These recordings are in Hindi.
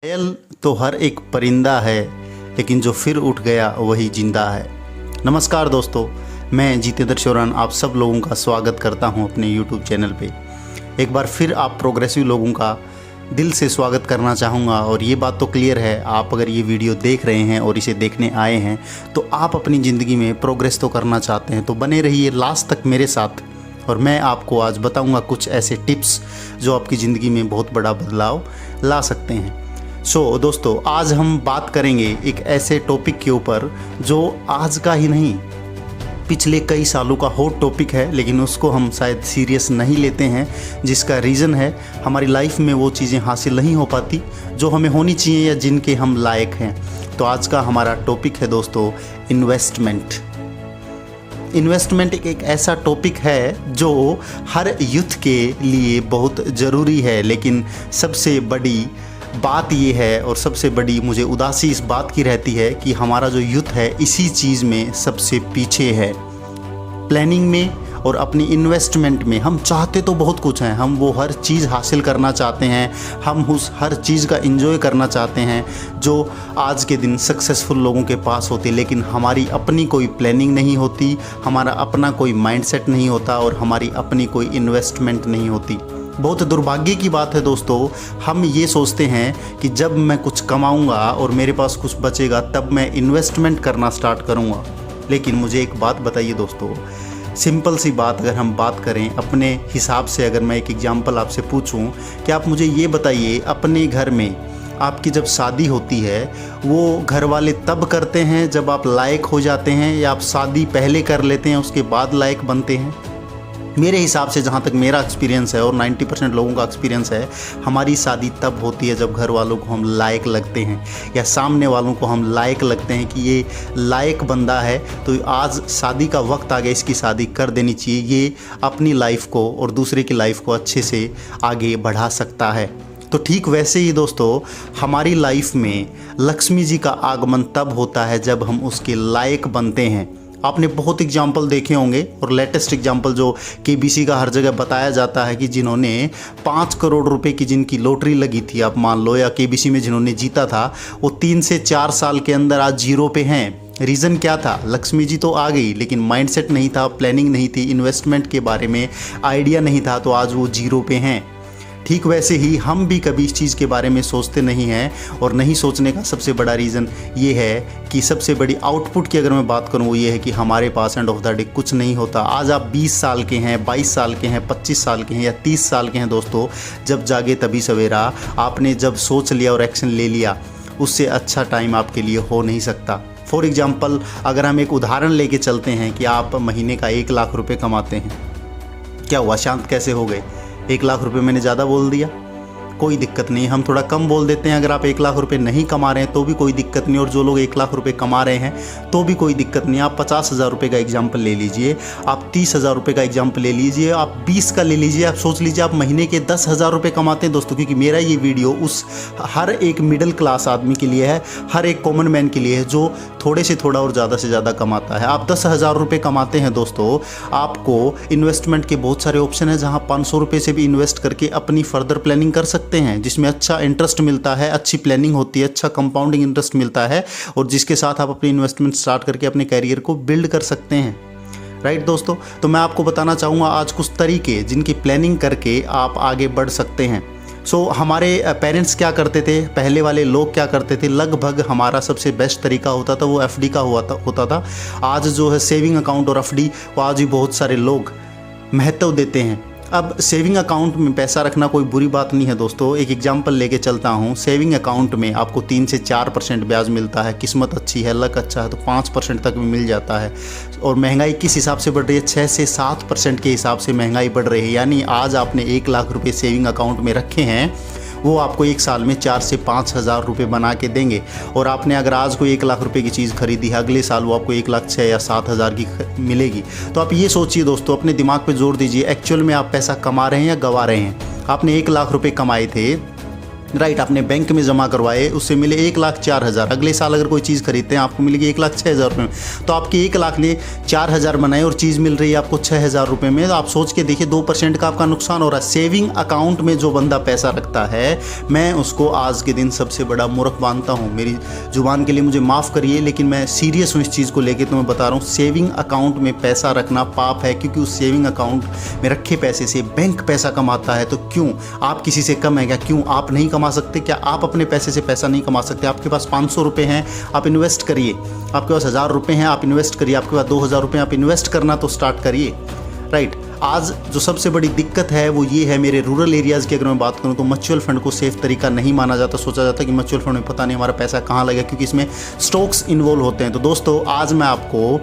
घायल तो हर एक परिंदा है, लेकिन जो फिर उठ गया वही जिंदा है। नमस्कार दोस्तों, मैं जितेंद्र शोरन आप सब लोगों का स्वागत करता हूं अपने YouTube चैनल पे। एक बार फिर आप प्रोग्रेसिव लोगों का दिल से स्वागत करना चाहूँगा। और ये बात तो क्लियर है, आप अगर ये वीडियो देख रहे हैं और इसे देखने आए हैं तो आप अपनी ज़िंदगी में प्रोग्रेस तो करना चाहते हैं। तो बने रहिए लास्ट तक मेरे साथ, और मैं आपको आज बताऊँगा कुछ ऐसे टिप्स जो आपकी ज़िंदगी में बहुत बड़ा बदलाव ला सकते हैं। दोस्तों, आज हम बात करेंगे एक ऐसे टॉपिक के ऊपर जो आज का ही नहीं, पिछले कई सालों का हॉट टॉपिक है, लेकिन उसको हम शायद सीरियस नहीं लेते हैं। जिसका रीज़न है हमारी लाइफ में वो चीज़ें हासिल नहीं हो पाती जो हमें होनी चाहिए या जिनके हम लायक हैं। तो आज का हमारा टॉपिक है दोस्तों इन्वेस्टमेंट। इन्वेस्टमेंट एक ऐसा टॉपिक है जो हर यूथ के लिए बहुत ज़रूरी है, लेकिन सबसे बड़ी बात ये है और सबसे बड़ी मुझे उदासी इस बात की रहती है कि हमारा जो यूथ है इसी चीज़ में सबसे पीछे है। प्लानिंग में और अपनी इन्वेस्टमेंट में हम चाहते तो बहुत कुछ हैं, हम वो हर चीज़ हासिल करना चाहते हैं, हम उस हर चीज़ का एंजॉय करना चाहते हैं जो आज के दिन सक्सेसफुल लोगों के पास होती, लेकिन हमारी अपनी कोई प्लानिंग नहीं होती, हमारा अपना कोई माइंडसेट नहीं होता और हमारी अपनी कोई इन्वेस्टमेंट नहीं होती। बहुत दुर्भाग्य की बात है दोस्तों, हम ये सोचते हैं कि जब मैं कुछ कमाऊंगा और मेरे पास कुछ बचेगा तब मैं इन्वेस्टमेंट करना स्टार्ट करूंगा। लेकिन मुझे एक बात बताइए दोस्तों, सिंपल सी बात अगर हम बात करें अपने हिसाब से, अगर मैं एक एग्जांपल आपसे पूछूं कि आप मुझे ये बताइए, अपने घर में आपकी जब शादी होती है वो घर वाले तब करते हैं जब आप लायक हो जाते हैं, या आप शादी पहले कर लेते हैं उसके बाद लायक बनते हैं? मेरे हिसाब से, जहाँ तक मेरा एक्सपीरियंस है और 90% लोगों का एक्सपीरियंस है, हमारी शादी तब होती है जब घर वालों को हम लायक लगते हैं या सामने वालों को हम लायक लगते हैं कि ये लायक बंदा है, तो आज शादी का वक्त आ गया, इसकी शादी कर देनी चाहिए, ये अपनी लाइफ को और दूसरे की लाइफ को अच्छे से आगे बढ़ा सकता है। तो ठीक वैसे ही दोस्तों, हमारी लाइफ में लक्ष्मी जी का आगमन तब होता है जब हम उसके लायक बनते हैं। आपने बहुत एग्जाम्पल देखे होंगे, और लेटेस्ट एग्जाम्पल जो केबीसी का हर जगह बताया जाता है कि जिन्होंने 5 करोड़ रुपए की जिनकी लॉटरी लगी थी, आप मान लो, या केबीसी में जिन्होंने जीता था, वो 3 से 4 साल के अंदर आज जीरो पे हैं। रीज़न क्या था? लक्ष्मी जी तो आ गई, लेकिन माइंडसेट नहीं था, प्लानिंग नहीं थी, इन्वेस्टमेंट के बारे में आइडिया नहीं था, तो आज वो जीरो पे हैं। ठीक वैसे ही हम भी कभी इस चीज़ के बारे में सोचते नहीं हैं, और नहीं सोचने का सबसे बड़ा रीज़न ये है कि सबसे बड़ी आउटपुट की अगर मैं बात करूँ वो ये है कि हमारे पास एंड ऑफ द डे कुछ नहीं होता। आज आप 20 साल के हैं, 22 साल के हैं, 25 साल के हैं या 30 साल के हैं दोस्तों, जब जागे तभी सवेरा। आपने जब सोच लिया और एक्शन ले लिया, उससे अच्छा टाइम आपके लिए हो नहीं सकता। फॉर एग्ज़ाम्पल, अगर हम एक उदाहरण लेके चलते हैं कि आप महीने का 1 लाख रुपये कमाते हैं, क्या हुआ, शांत कैसे हो गए? 1 लाख रुपए मैंने ज़्यादा बोल दिया? कोई दिक्कत नहीं, हम थोड़ा कम बोल देते हैं। अगर आप 1 लाख रुपए नहीं कमा रहे हैं तो भी कोई दिक्कत नहीं, और जो लोग 1 लाख रुपए कमा रहे हैं तो भी कोई दिक्कत नहीं। आप 50,000 रुपये का एग्जाम्पल ले लीजिए, आप 30,000 रुपये का एग्जाम्पल ले लीजिए, आप 20 का ले लीजिए, आप सोच लीजिए आप महीने के 10,000 रुपये कमाते हैं दोस्तों, क्योंकि मेरा ये वीडियो उस हर एक मिडिल क्लास आदमी के लिए है, हर एक कॉमन मैन के लिए है जो थोड़े से थोड़ा और ज़्यादा से ज़्यादा कमाता है। आप 10,000 रुपये कमाते हैं दोस्तों, आपको इन्वेस्टमेंट के बहुत सारे ऑप्शन हैं जहाँ 500 रुपये से भी इन्वेस्ट करके अपनी फर्दर प्लानिंग कर सकते हैं, जिसमें अच्छा इंटरेस्ट मिलता है, अच्छी प्लानिंग होती है, अच्छा कंपाउंडिंग इंटरेस्ट मिलता है, और जिसके साथ आप अपनी इन्वेस्टमेंट स्टार्ट करके अपने कैरियर को बिल्ड कर सकते हैं। राइट दोस्तों, तो मैं आपको बताना चाहूँगा आज कुछ तरीके जिनकी प्लानिंग करके आप आगे बढ़ सकते हैं। हमारे पेरेंट्स क्या करते थे, पहले वाले लोग क्या करते थे, लगभग हमारा सबसे बेस्ट तरीका होता था वो एफडी का होता था। आज जो है सेविंग अकाउंट और एफडी को आज भी बहुत सारे लोग महत्व देते हैं। अब सेविंग अकाउंट में पैसा रखना कोई बुरी बात नहीं है दोस्तों। एक एग्जांपल लेके चलता हूँ, सेविंग अकाउंट में आपको 3 से 4% ब्याज मिलता है, किस्मत अच्छी है, लक अच्छा है तो 5% तक भी मिल जाता है। और महंगाई किस हिसाब से बढ़ रही है? 6 से 7% के हिसाब से महंगाई बढ़ रही है। यानी आज आपने 1 लाख रुपये सेविंग अकाउंट में रखे हैं, वो आपको 1 साल में 4 से 5,000 रुपये बना के देंगे। और आपने अगर आज कोई 1 लाख रुपये की चीज़ खरीदी है, अगले साल वो आपको 1,06,000 या 7,000 की मिलेगी। तो आप ये सोचिए दोस्तों, अपने दिमाग पे जोर दीजिए, एक्चुअल में आप पैसा कमा रहे हैं या गवा रहे हैं? आपने 1 लाख रुपये कमाए थे, राइट, आपने बैंक में जमा करवाए, उससे मिले 1,04,000। अगले साल अगर कोई चीज़ खरीदते हैं आपको मिलेगी 1,06,000 रुपये में, तो आपके 1,00,000 ने 4,000 बनाए और चीज़ मिल रही है आपको 6,000 रुपये में। तो आप सोच के देखिए 2% का आपका नुकसान हो रहा है। सेविंग अकाउंट में जो बंदा पैसा रखता है, मैं उसको आज के दिन सबसे बड़ा मूर्ख मानता हूँ। मेरी जुबान के लिए मुझे माफ़ करिए, लेकिन मैं सीरियस हूँ इस चीज़ को लेकर। तो मैं बता रहा हूँ, सेविंग अकाउंट में पैसा रखना पाप है, क्योंकि उस सेविंग अकाउंट में रखे पैसे से बैंक पैसा कमाता है। तो क्यों आप किसी से कम है क्या? क्यों आप नहीं कमा सकते? क्या आप अपने पैसे से पैसा नहीं कमा सकते? आपके पास 500 रुपये हैं, आप इन्वेस्ट करिए। आपके पास 1,000 रुपये हैं, आप इन्वेस्ट करिए। आपके पास 2,000 रुपये, आप इन्वेस्ट करना तो स्टार्ट करिए। राइट, आज जो सबसे बड़ी दिक्कत है वो ये है, मेरे रूरल एरियाज़ की अगर मैं बात करूँ तो म्यूचुअल फंड को सेफ तरीका नहीं माना जाता। सोचा जाता है कि म्यूचुअल फंड में पता नहीं हमारा पैसा कहाँ लगेगा, क्योंकि इसमें स्टॉक्स इन्वॉल्व होते हैं। तो दोस्तों, आज मैं आपको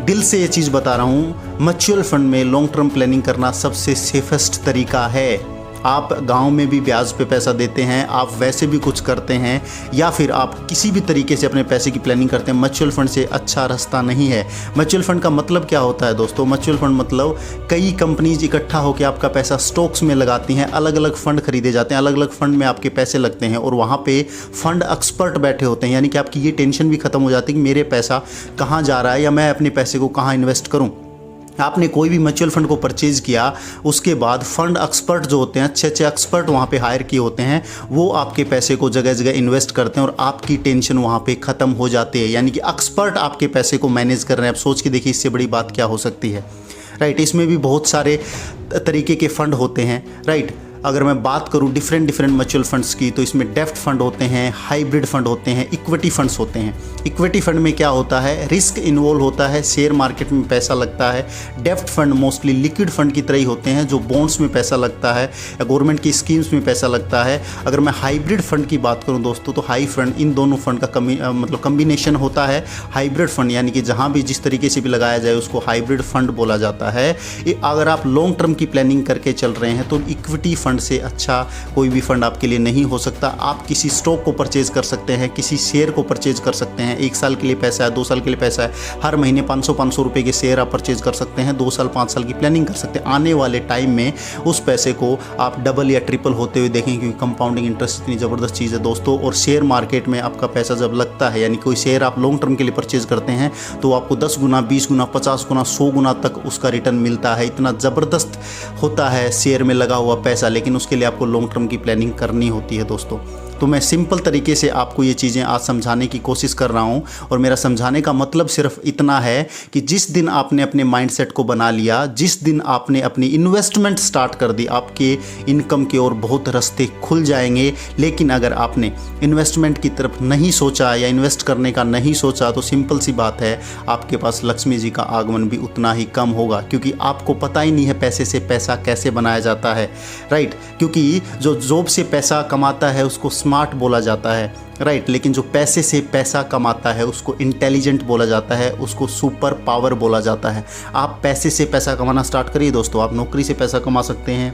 दिल से ये चीज़ बता रहा हूँ, म्यूचुअल फंड में लॉन्ग टर्म प्लानिंग करना सबसे सेफेस्ट तरीका है। आप गांव में भी ब्याज पे पैसा देते हैं, आप वैसे भी कुछ करते हैं, या फिर आप किसी भी तरीके से अपने पैसे की प्लानिंग करते हैं, म्यूचुअल फंड से अच्छा रास्ता नहीं है। म्यूचुअल फंड का मतलब क्या होता है दोस्तों? म्यूचुअल फंड मतलब कई कंपनीज इकट्ठा होकर आपका पैसा स्टॉक्स में लगाती हैं, अलग अलग फंड खरीदे जाते हैं, अलग अलग फंड में आपके पैसे लगते हैं, और वहाँ पे फंड एक्सपर्ट बैठे होते हैं। यानी कि आपकी ये टेंशन भी खत्म हो जाती है कि मेरे पैसा कहाँ जा रहा है, या मैं अपने पैसे को कहाँ इन्वेस्ट करूँ। आपने कोई भी म्यूचुअल फंड को परचेज़ किया, उसके बाद फंड एक्सपर्ट जो होते हैं, अच्छे अच्छे एक्सपर्ट वहाँ पे हायर किए होते हैं, वो आपके पैसे को जगह जगह इन्वेस्ट करते हैं और आपकी टेंशन वहाँ पे ख़त्म हो जाती है। यानी कि एक्सपर्ट आपके पैसे को मैनेज कर रहे हैं। आप सोच के देखिए, इससे बड़ी बात क्या हो सकती है। राइट, इसमें भी बहुत सारे तरीके के फ़ंड होते हैं। राइट, अगर मैं बात करूं डिफरेंट म्यूचुअल फंड्स की, तो इसमें डेप्थ फंड होते हैं, हाइब्रिड फंड होते हैं, इक्विटी फंड्स होते हैं। इक्विटी फंड में क्या होता है, रिस्क इन्वॉल्व होता है, शेयर मार्केट में पैसा लगता है। Depth fund mostly liquid fund की तरह ही होते हैं, जो बॉन्ड्स में पैसा लगता है या गवर्नमेंट की स्कीम्स में पैसा लगता है। अगर मैं हाइब्रिड फंड की बात करूँ दोस्तों, तो हाई फंड, इन दोनों फंड का मतलब कम्बिनेशन होता है हाइब्रिड फंड, यानी कि जहाँ भी जिस तरीके से भी लगाया जाए उसको हाइब्रिड फंड बोला जाता है। अगर आप लॉन्ग टर्म की प्लानिंग करके चल रहे हैं तो इक्विटी फंड से अच्छा कोई भी फंड आपके लिए नहीं हो सकता। आप किसी स्टॉक को परचेज कर सकते हैं, किसी शेयर को परचेज कर सकते हैं। 1 साल के लिए पैसा है, 2 साल के लिए पैसा है, हर महीने 500 रुपए के शेयर आप परचेज कर सकते हैं। 2 साल 5 साल की प्लानिंग कर सकते हैं। आने वाले टाइम में उस पैसे को आप डबल या ट्रिपल होते हुए देखें, क्योंकि कंपाउंडिंग इंटरेस्ट इतनी ज़बरदस्त चीज़ है दोस्तों। और शेयर मार्केट में आपका पैसा जब लगता है, यानी कोई शेयर आप लॉन्ग टर्म के लिए परचेज करते हैं, तो आपको 10 गुना, 20 गुना, 50 गुना, 100 गुना तक उसका रिटर्न मिलता है। इतना ज़बरदस्त होता है शेयर में लगा हुआ पैसा, लेकिन उसके लिए आपको लॉन्ग टर्म की प्लानिंग करनी होती है दोस्तों। तो मैं सिंपल तरीके से आपको ये चीज़ें आज समझाने की कोशिश कर रहा हूँ, और मेरा समझाने का मतलब सिर्फ इतना है कि जिस दिन आपने अपने माइंडसेट को बना लिया, जिस दिन आपने अपनी इन्वेस्टमेंट स्टार्ट कर दी, आपके इनकम के और बहुत रास्ते खुल जाएंगे। लेकिन अगर आपने इन्वेस्टमेंट की तरफ नहीं सोचा या इन्वेस्ट करने का नहीं सोचा, तो सिंपल सी बात है, आपके पास लक्ष्मी जी का आगमन भी उतना ही कम होगा, क्योंकि आपको पता ही नहीं है पैसे से पैसा कैसे बनाया जाता है। राइट, क्योंकि जो जॉब से पैसा कमाता है उसको स्मार्ट बोला जाता है। राइट, लेकिन जो पैसे से पैसा कमाता है उसको इंटेलिजेंट बोला जाता है, उसको सुपर पावर बोला जाता है। आप पैसे से पैसा कमाना स्टार्ट करिए दोस्तों। आप नौकरी से पैसा कमा सकते हैं,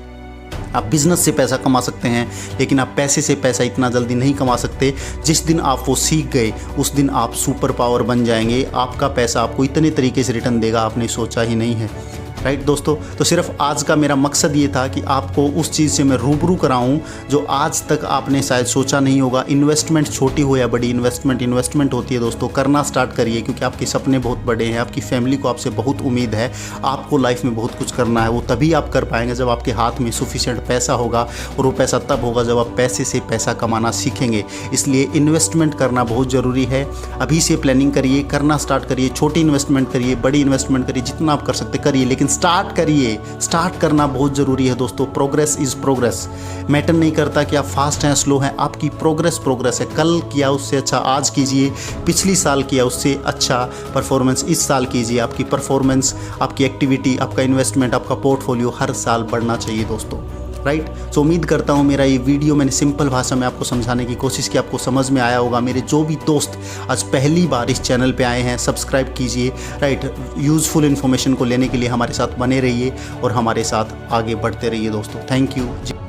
आप बिज़नेस से पैसा कमा सकते हैं, लेकिन आप पैसे से पैसा इतना जल्दी नहीं कमा सकते। जिस दिन आप वो सीख गए, उस दिन आप सुपर पावर बन जाएंगे। आपका पैसा आपको इतने तरीके से रिटर्न देगा, आपने सोचा ही नहीं है। राइट दोस्तों, तो सिर्फ आज का मेरा मकसद ये था कि आपको उस चीज़ से मैं रूबरू कराऊं जो आज तक आपने शायद सोचा नहीं होगा। इन्वेस्टमेंट छोटी हो या बड़ी, इन्वेस्टमेंट होती है दोस्तों। करना स्टार्ट करिए, क्योंकि आपके सपने बहुत बड़े हैं, आपकी फैमिली को आपसे बहुत उम्मीद है, आपको लाइफ में बहुत कुछ करना है। वो तभी आप कर पाएंगे जब आपके हाथ में सफिशिएंट पैसा होगा, और वो पैसा तब होगा जब आप पैसे से पैसा कमाना सीखेंगे। इसलिए इन्वेस्टमेंट करना बहुत ज़रूरी है। अभी से प्लानिंग करिए, करना स्टार्ट करिए। छोटी इन्वेस्टमेंट करिए, बड़ी इन्वेस्टमेंट करिए, जितना आप कर सकते करिए, लेकिन स्टार्ट करिए। स्टार्ट करना बहुत ज़रूरी है दोस्तों। Progress is progress. मैटर नहीं करता कि आप फास्ट हैं स्लो हैं, आपकी प्रोग्रेस है। कल किया उससे अच्छा आज कीजिए, पिछली साल किया उससे अच्छा परफॉर्मेंस इस साल कीजिए। आपकी परफॉर्मेंस, आपकी एक्टिविटी, आपका इन्वेस्टमेंट, आपका पोर्टफोलियो हर साल बढ़ना चाहिए दोस्तों। राइट, सो उम्मीद करता हूँ मेरा ये वीडियो मैंने सिंपल भाषा में आपको समझाने की कोशिश की, आपको समझ में आया होगा। मेरे जो भी दोस्त आज पहली बार इस चैनल पे आए हैं, सब्सक्राइब कीजिए। राइट, यूज़फुल इन्फॉर्मेशन को लेने के लिए हमारे साथ बने रहिए और हमारे साथ आगे बढ़ते रहिए दोस्तों। Thank you.